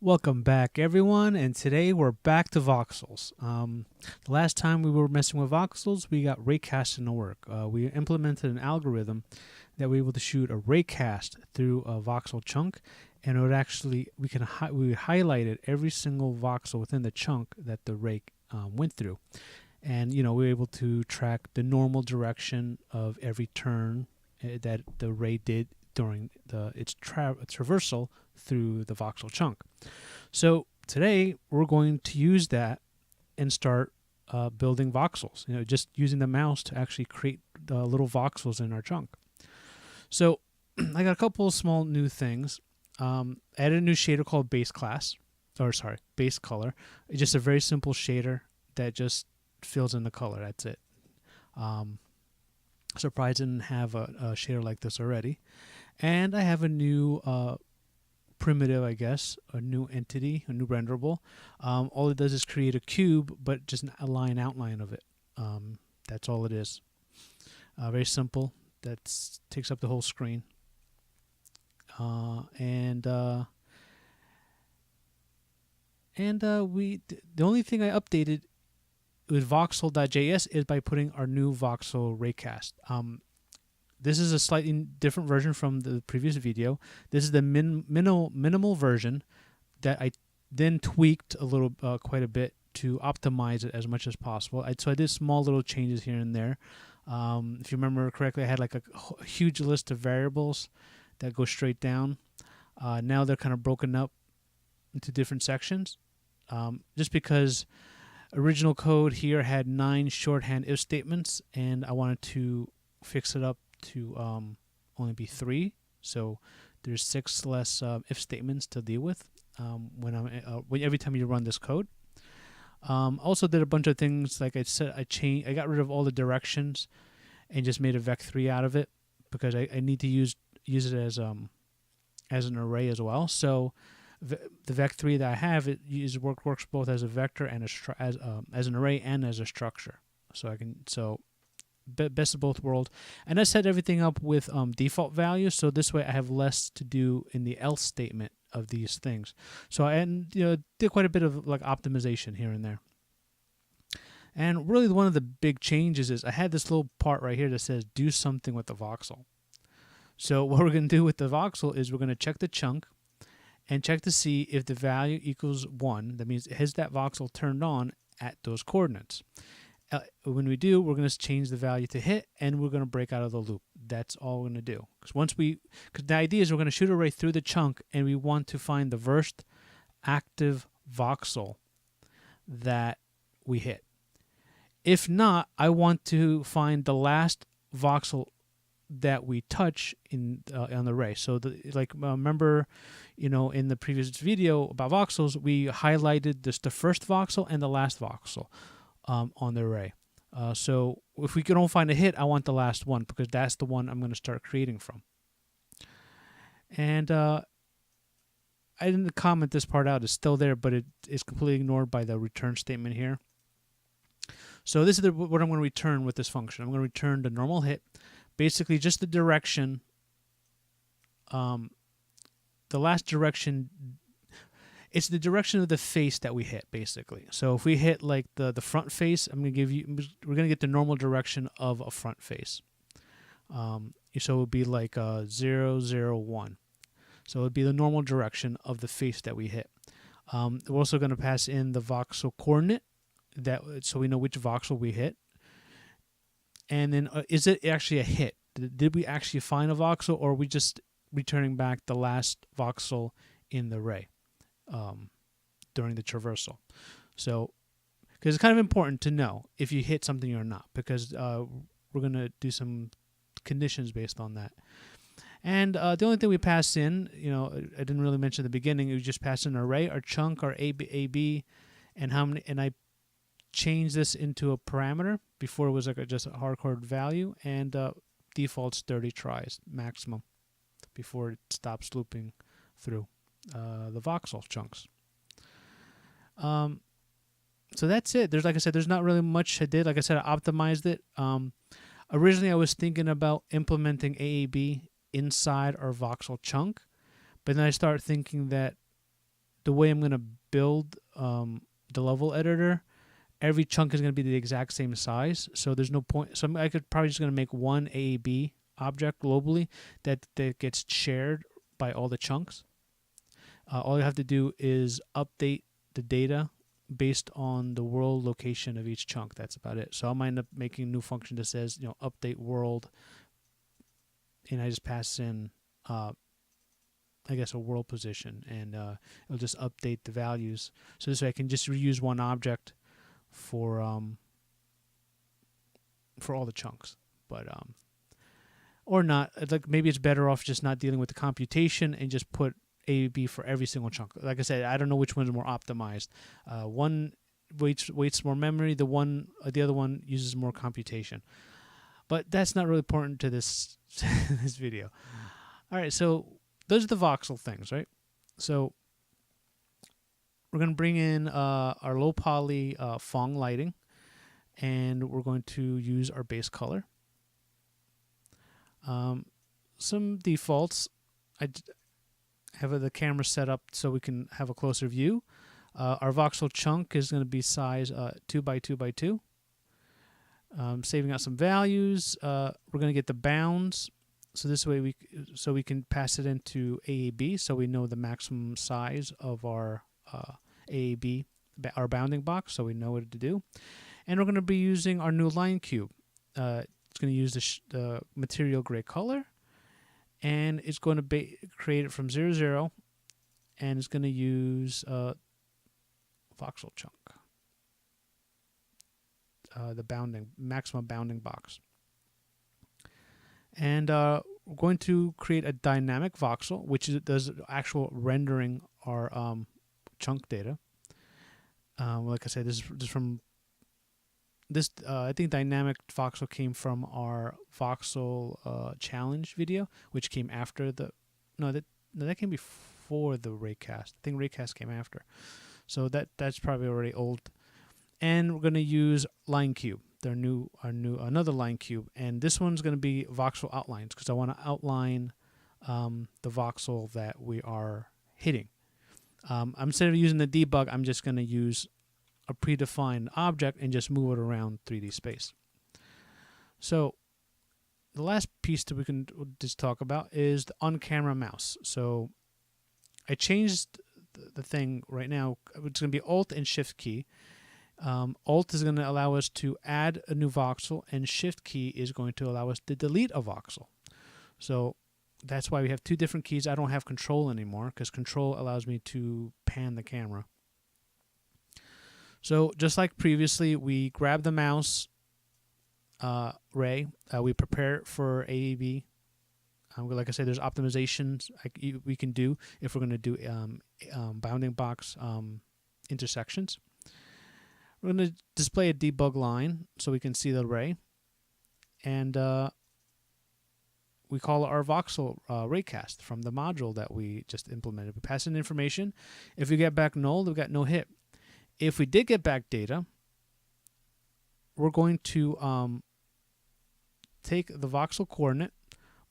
Welcome back, everyone, and today we're back to voxels. The last time we were messing with voxels, we got raycasting to work. We implemented an algorithm that we were able to shoot a raycast through a voxel chunk, and it would actually we highlighted every single voxel within the chunk that the ray went through, and we were able to track the normal direction of every turn that the ray did during its traversal through the voxel chunk. So today we're going to use that and start building voxels. Just using the mouse to actually create the little voxels in our chunk. So I got a couple of small new things. Added a new shader called base color. It's just a very simple shader that just fills in the color. That's it. Surprised I didn't have a shader like this already. And I have a new primitive, I guess, a new entity, a new renderable. All it does is create a cube, but just a line outline of it. That's all it is. Very simple. That takes up the whole screen. The only thing I updated with voxel.js is by putting our new voxel raycast. This is a slightly different version from the previous video. This is the minimal version that I then tweaked a little, quite a bit to optimize it as much as possible. So I did small little changes here and there. If you remember correctly, I had like a huge list of variables that go straight down. Now they're kind of broken up into different sections, just because original code here had 9 shorthand if statements, and I wanted to fix it up to only be 3, so there's 6 less if statements to deal with every time you run this code. Also did a bunch of things, like I said. I got rid of all the directions and just made a vec3 out of it, because I need to use it as an array as well. So the vec3 that I have, works both as a vector and as an array and as a structure. So best of both worlds. And I set everything up with default values, so this way I have less to do in the else statement of these things. So I did quite a bit of like optimization here and there. And really one of the big changes is I had this little part right here that says do something with the voxel. So what we're going to do with the voxel is we're going to check the chunk and check to see if the value equals 1. That means has that voxel turned on at those coordinates. When we do, we're going to change the value to hit, and we're going to break out of the loop. That's all we're going to do. Because the idea is we're going to shoot a ray through the chunk, and we want to find the first active voxel that we hit. If not, I want to find the last voxel that we touch on the ray. So remember, in the previous video about voxels, we highlighted the first voxel and the last voxel on the array. So if we don't find a hit, I want the last one, because that's the one I'm going to start creating from. And I didn't comment this part out. It's still there, but it is completely ignored by the return statement here. So this is what I'm going to return with this function. I'm going to return the normal hit, basically just the direction, the last direction. It's the direction of the face that we hit, basically. So if we hit like the front face, we're going to get the normal direction of a front face. So it would be like 0, 0, 1. So it would be the normal direction of the face that we hit. We're also going to pass in the voxel coordinate, so we know which voxel we hit. And then is it actually a hit? Did we actually find a voxel, or are we just returning back the last voxel in the array during the traversal? So, because it's kind of important to know if you hit something or not, because we're going to do some conditions based on that. And the only thing we pass in, I didn't really mention at the beginning, we just pass in an array, our chunk, our AB, and how many. And I changed this into a parameter. Before it was like just a hard-coded value, and default's 30 tries maximum before it stops looping through the voxel chunks. So that's it. Like I said, there's not really much I did. Like I said, I optimized it. Originally, I was thinking about implementing AAB inside our voxel chunk, but then I started thinking that the way I'm going to build the level editor, every chunk is going to be the exact same size. So there's no point. So I could probably just going to make one AAB object globally that gets shared by all the chunks. All you have to do is update the data based on the world location of each chunk. That's about it. So I might end up making a new function that says, update world, and I just pass in, I guess, a world position, and it'll just update the values. So this way I can just reuse one object for all the chunks, but or not. Like maybe it's better off just not dealing with the computation and just put AAB for every single chunk. Like I said, I don't know which one's more optimized. One waits more memory. The other one uses more computation. But that's not really important to this this video. All right, so those are the voxel things, right? So we're going to bring in our low poly Phong lighting, and we're going to use our base color. Some defaults. I have the camera set up so we can have a closer view. Our voxel chunk is going to be size 2 by 2 by 2. Saving out some values. We're going to get the bounds, so this way we can pass it into AAB, so we know the maximum size of our AAB, our bounding box, so we know what to do. And we're going to be using our new line cube. It's going to use the material gray color, and it's going to create it from 0, 0, and it's going to use voxel chunk, the maximum bounding box. And we're going to create a dynamic voxel, which does actual rendering our chunk data. Like I said, this is from this. I think dynamic voxel came from our voxel challenge video, which came after the. No, that came before the raycast. I think raycast came after, so that's probably already old. And we're going to use line cube, another line cube, and this one's going to be voxel outlines because I want to outline the voxel that we are hitting. Instead of using the debug, I'm just going to use a predefined object and just move it around 3D space. So the last piece that we can just talk about is the on-camera mouse. So I changed the thing right now. It's going to be Alt and Shift key. Alt is going to allow us to add a new voxel, and Shift key is going to allow us to delete a voxel. So that's why we have two different keys. I don't have Control anymore because Control allows me to pan the camera. So just like previously, we grab the mouse ray. We prepare it for AAB. Like I said, there's optimizations we can do if we're going to do bounding box intersections. We're going to display a debug line so we can see the array. And we call our voxel raycast from the module that we just implemented. We pass in information. If we get back null, we've got no hit. If we did get back data, we're going to take the voxel coordinate,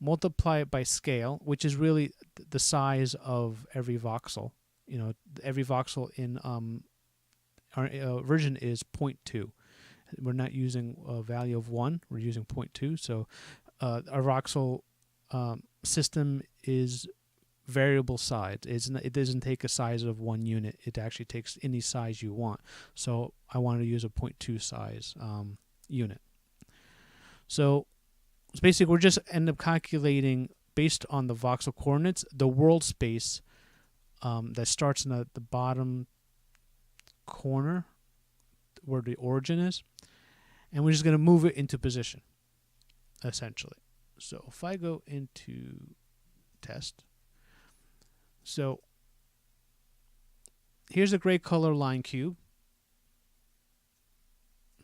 multiply it by scale, which is really the size of every voxel. Every voxel in our version is 0.2. We're not using a value of 1. We're using 0.2. So our voxel system is variable size. It doesn't take a size of 1 unit. It actually takes any size you want. So I wanted to use a 0.2 size unit. So basically, we're just end up calculating based on the voxel coordinates the world space that starts in the bottom corner where the origin is, and we're just going to move it into position, essentially. So if I go into test, so here's a gray color line cube.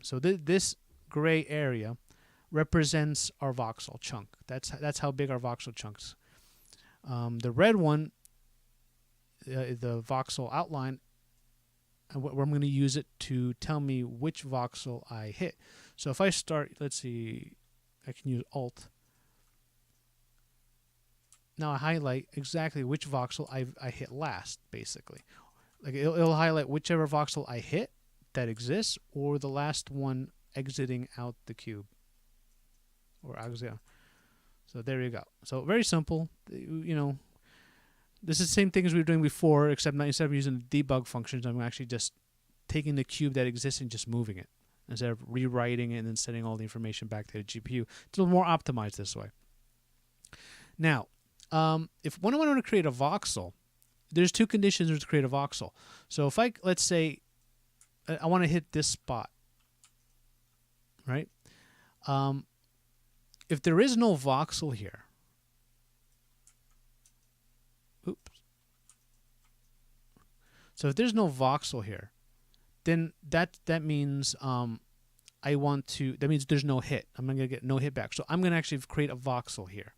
So this gray area represents our voxel chunk. That's how big our voxel chunks. The red one, the voxel outline, where I'm going to use it to tell me which voxel I hit. So if I start, let's see, I can use Alt. Now I highlight exactly which voxel I hit last, basically. Like it'll highlight whichever voxel I hit that exists, or the last one exiting out the cube, or exit. So there you go. So very simple. You know, this is the same thing as we were doing before, except not, instead of using the debug functions, I'm actually just taking the cube that exists and just moving it instead of rewriting it and then sending all the information back to the GPU. It's a little more optimized this way. Now, if when I want to create a voxel, there's two conditions to create a voxel. So if let's say I want to hit this spot, right? If there is no voxel here, oops. So if there's no voxel here, then that means that means there's no hit. I'm going to get no hit back. So I'm going to actually create a voxel here.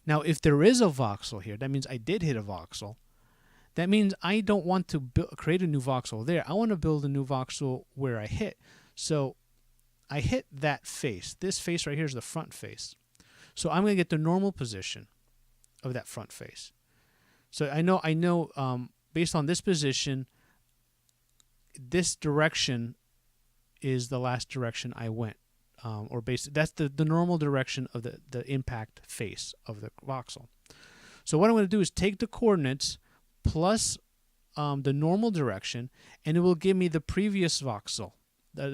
Now, if there is a voxel here, that means I did hit a voxel. That means I don't want to create a new voxel there. I want to build a new voxel where I hit. So I hit that face. This face right here is the front face. So I'm going to get the normal position of that front face. So I know based on this position, this direction is the last direction I went. Or that's the normal direction of the impact face of the voxel. So what I'm going to do is take the coordinates plus the normal direction, and it will give me the previous voxel,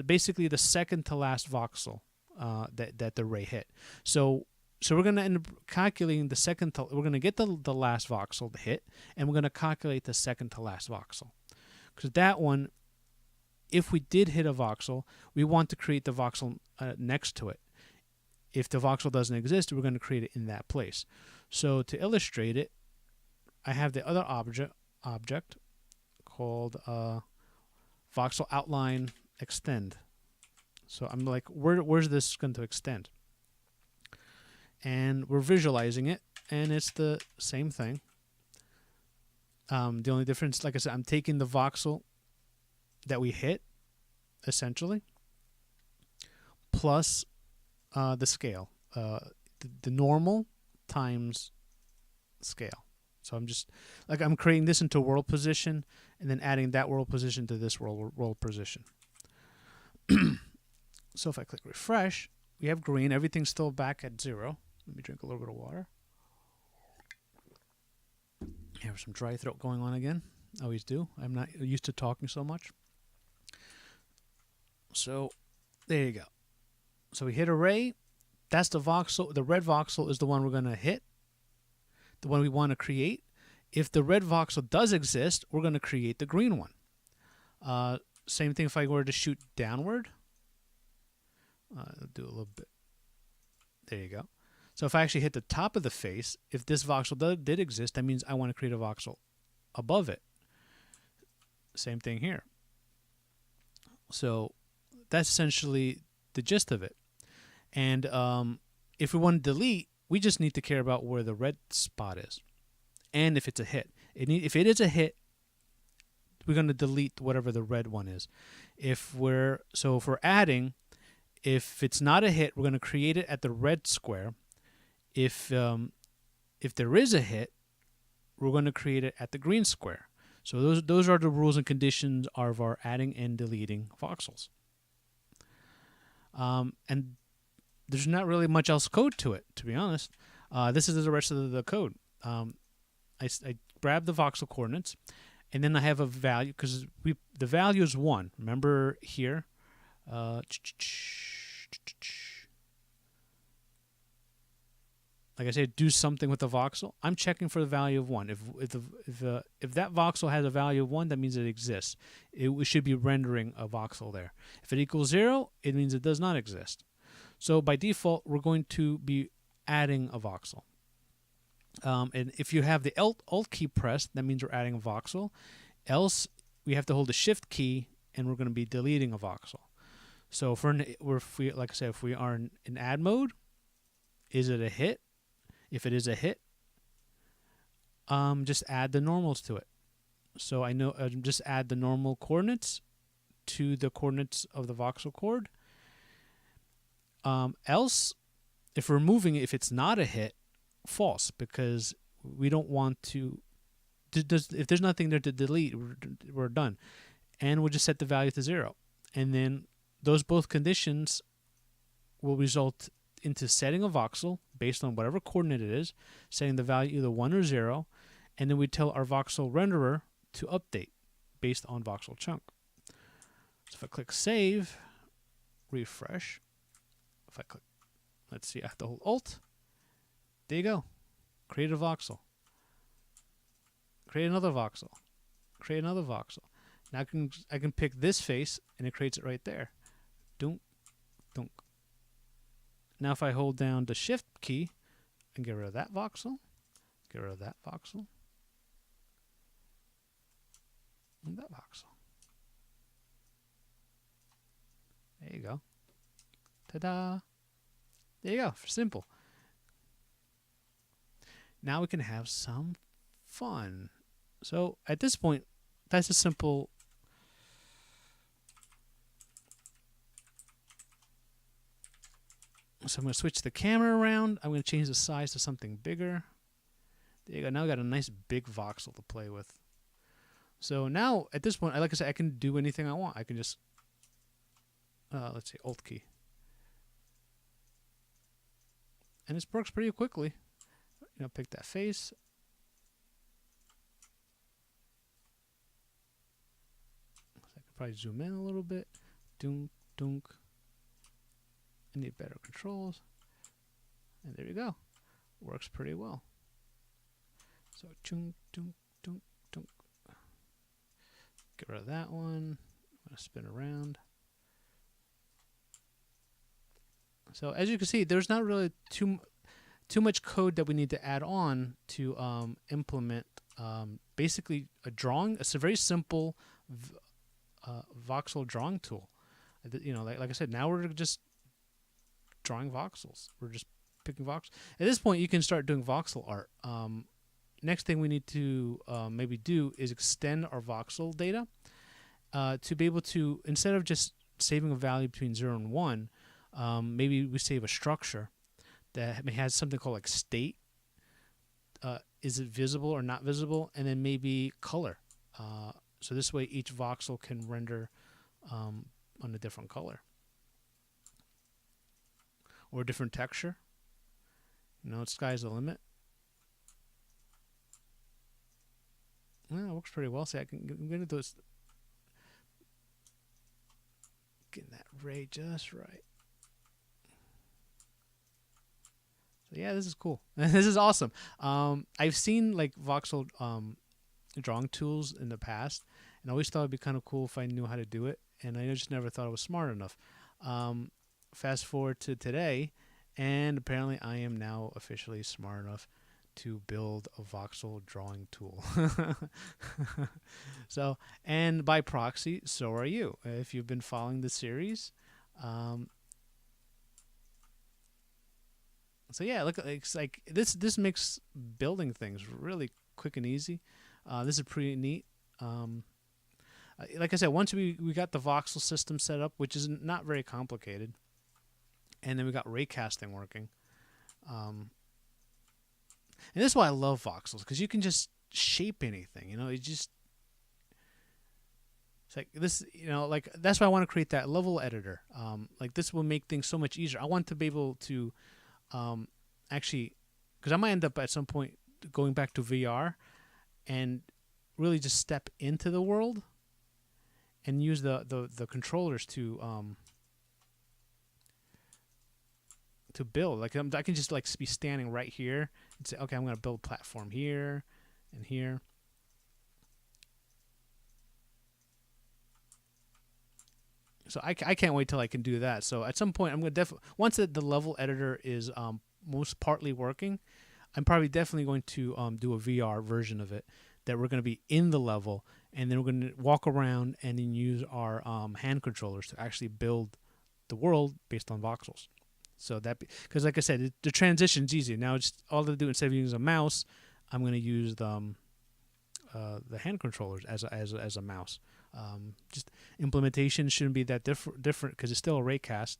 basically the second to last voxel that the ray hit. So we're going to end up calculating the second to, we're going to get the last voxel to hit, and we're going to calculate the second to last voxel. Because that one, if we did hit a voxel, we want to create the voxel next to it. If the voxel doesn't exist, we're going to create it in that place. So to illustrate it, I have the other object called voxel outline extend. So I'm like, where's this going to extend? And we're visualizing it, and it's the same thing. The only difference, like I said, I'm taking the voxel that we hit, essentially, plus the scale, the normal times scale. So I'm creating this into world position and then adding that world position to this world position. So if I click refresh, we have green. Everything's still back at 0. Let me drink a little bit of water. I have some dry throat going on again. I always do. I'm not used to talking so much. So there you go. So we hit array. That's the voxel. The red voxel is the one we're going to hit, the one we want to create. If the red voxel does exist, we're going to create the green one. Same thing if I were to shoot downward. I'll do a little bit. There you go. So if I actually hit the top of the face, if this voxel did exist, that means I want to create a voxel above it. Same thing here. So that's essentially the gist of it. And if we want to delete, we just need to care about where the red spot is, and if it's a hit. If it is a hit, we're going to delete whatever the red one is. If we're adding, if it's not a hit, we're going to create it at the red square. If there is a hit, we're going to create it at the green square. So those are the rules and conditions of our adding and deleting voxels. And there's not really much else code to it, to be honest. This is the rest of the code. I grab the voxel coordinates, and then I have a value, because the value is 1. Remember here? Like I said, do something with the voxel. I'm checking for the value of 1. If that voxel has a value of 1, that means it exists. It should be rendering a voxel there. If it equals 0, it means it does not exist. So by default, we're going to be adding a voxel. And if you have the Alt key pressed, that means we're adding a voxel. Else, we have to hold the Shift key, and we're going to be deleting a voxel. So if we are in add mode, is it a hit? If it is a hit, just add the normals to it. So I know just add the normal coordinates to the coordinates of the voxel chord. Else, if we're moving it, if it's not a hit, false, because we don't want to if there's nothing there to delete, we're done. And we'll just set the value to 0. And then those both conditions will result into setting a voxel based on whatever coordinate it is, setting the value either 1 or 0, and then we tell our voxel renderer to update based on voxel chunk. So if I click save, refresh, if I click, let's see, I have to hold Alt, there you go, create a voxel, create another voxel, create another voxel. Now I can pick this face and it creates it right there. Dunk, dunk. Now if I hold down the shift key and get rid of that voxel, get rid of that voxel, and that voxel. There you go. Ta-da! There you go. Simple. Now we can have some fun. So at this point, that's a simple. So I'm going to switch the camera around. I'm going to change the size to something bigger. There you go. Now we got a nice big voxel to play with. So now at this point, like I said, I can do anything I want. I can just, let's say Alt key. And this works pretty quickly. You know, pick that face. So I could probably zoom in a little bit. Dunk, dunk. I need better controls. And there you go. Works pretty well. So chung, dunk, dunk, dunk. Get rid of that one. I'm going to spin around. So as you can see, there's not really too much code that we need to add on to implement basically a drawing. It's a very simple voxel drawing tool. You know, like I said, now we're just drawing voxels. We're just picking voxels. At this point, you can start doing voxel art. Next thing we need to maybe do is extend our voxel data to be able to, instead of just saving a value between 0 and 1, maybe we save a structure that has something called like state. Is it visible or not visible? And then maybe color. So this way each voxel can render on a different color. Or a different texture. You know, sky's the limit. Well, it works pretty well. See, I'm going to do this. Getting that ray just right. So yeah, this is cool. This is awesome. I've seen like voxel drawing tools in the past, and I always thought it'd be kind of cool if I knew how to do it, and I just never thought I was smart enough. Fast forward to today, and apparently I am now officially smart enough to build a voxel drawing tool. So, and by proxy, so are you. If you've been following the series. So yeah, look, it's like this makes building things really quick and easy. This is pretty neat. Like I said, once we got the voxel system set up, which is not very complicated, and then we got raycasting working. And this is why I love voxels, because you can just shape anything. You know, it's like this. You know, like that's why I want to create that level editor. Like this will make things so much easier. I want to be able to actually, because I might end up at some point going back to VR and really just step into the world and use the controllers to build. Like I can just like be standing right here and say, okay, I'm going to build a platform here and here. So I can't wait till I can do that. So at some point, I'm going to definitely, once the level editor is most partly working, I'm probably definitely going to do a VR version of it, that we're going to be in the level, and then we're going to walk around and then use our hand controllers to actually build the world based on voxels. So that, because like I said, the transition's easy. Now it's all to do, instead of using a mouse, I'm going to use the hand controllers as a mouse. Just implementation shouldn't be that different because it's still a raycast.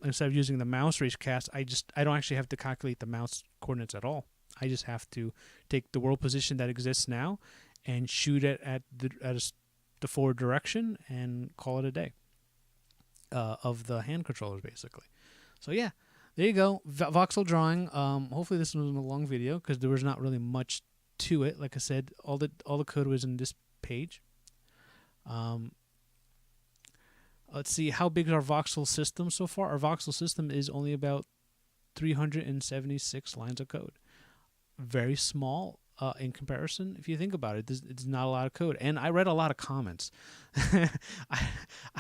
Instead of using the mouse raycast, I don't actually have to calculate the mouse coordinates at all. I just have to take the world position that exists now and shoot it at the forward direction and call it a day of the hand controllers, basically. So yeah, there you go, voxel drawing. Hopefully this wasn't a long video because there was not really much to it. Like I said, all the code was in this page. Let's see, how big is our voxel system so far? Our voxel system is only about 376 lines of code. Very small in comparison. If you think about it, it's not a lot of code. And I read a lot of comments. I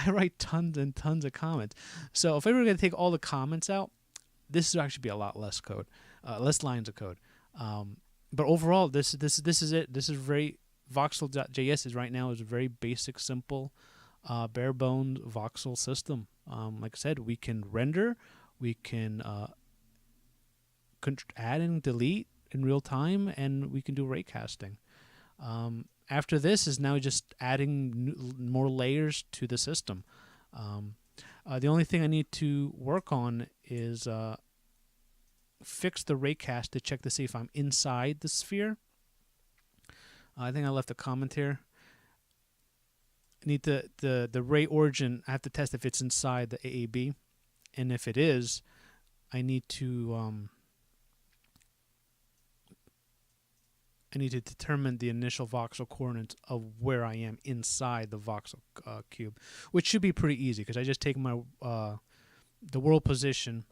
write tons and tons of comments. So if I were going to take all the comments out, this would actually be a lot less code, less lines of code. But overall, this is it. This is very voxel.js is right now is a very basic, simple, bare bones voxel system. Like I said, we can render, we can add and delete in real time, and we can do raycasting. After this is now just adding more layers to the system. The only thing I need to work on is fix the raycast to check to see if I'm inside the sphere. I think I left a comment here. I need the ray origin. I have to test if it's inside the AAB, and if it is, I need to determine the initial voxel coordinates of where I am inside the voxel cube, which should be pretty easy because I just take my the world position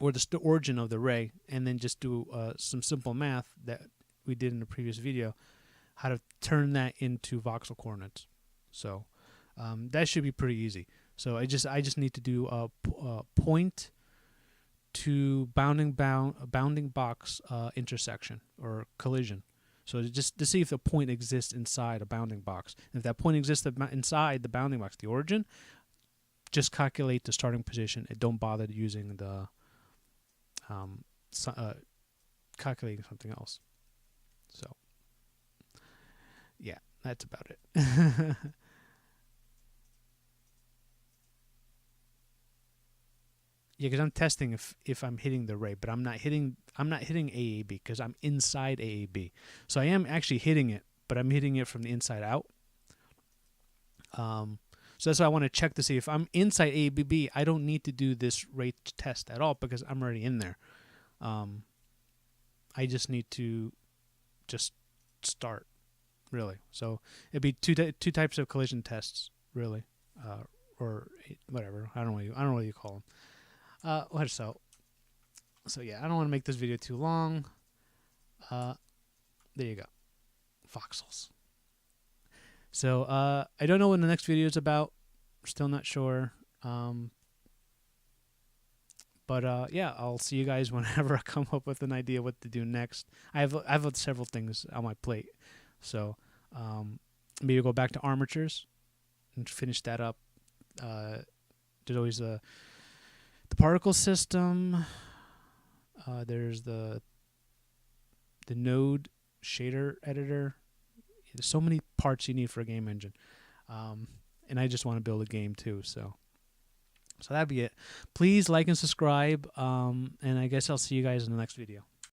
or the origin of the ray, and then just do some simple math that we did in the previous video, how to turn that into voxel coordinates. So that should be pretty easy. So I just need to do a point to bounding box intersection or collision. So just to see if the point exists inside a bounding box. And if that point exists inside the bounding box, the origin, just calculate the starting position and don't bother using the calculating something else. So yeah, that's about it. Yeah, because I'm testing if I'm hitting the ray, but I'm not hitting AAB because I'm inside AAB. So I am actually hitting it, but I'm hitting it from the inside out. So that's why I want to check to see if I'm inside AAB. I don't need to do this ray test at all because I'm already in there. I just need to just start, really. So it'd be two types of collision tests, really, or whatever. I don't know what you call them. So yeah, I don't want to make this video too long. There you go, voxels. So I don't know what the next video is about. Still not sure. But yeah, I'll see you guys whenever I come up with an idea what to do next. I have several things on my plate, so maybe go back to armatures and finish that up. There's always the particle system. There's the node shader editor. There's so many parts you need for a game engine, and I just want to build a game too. So that'd be it. Please like and subscribe, and I guess I'll see you guys in the next video.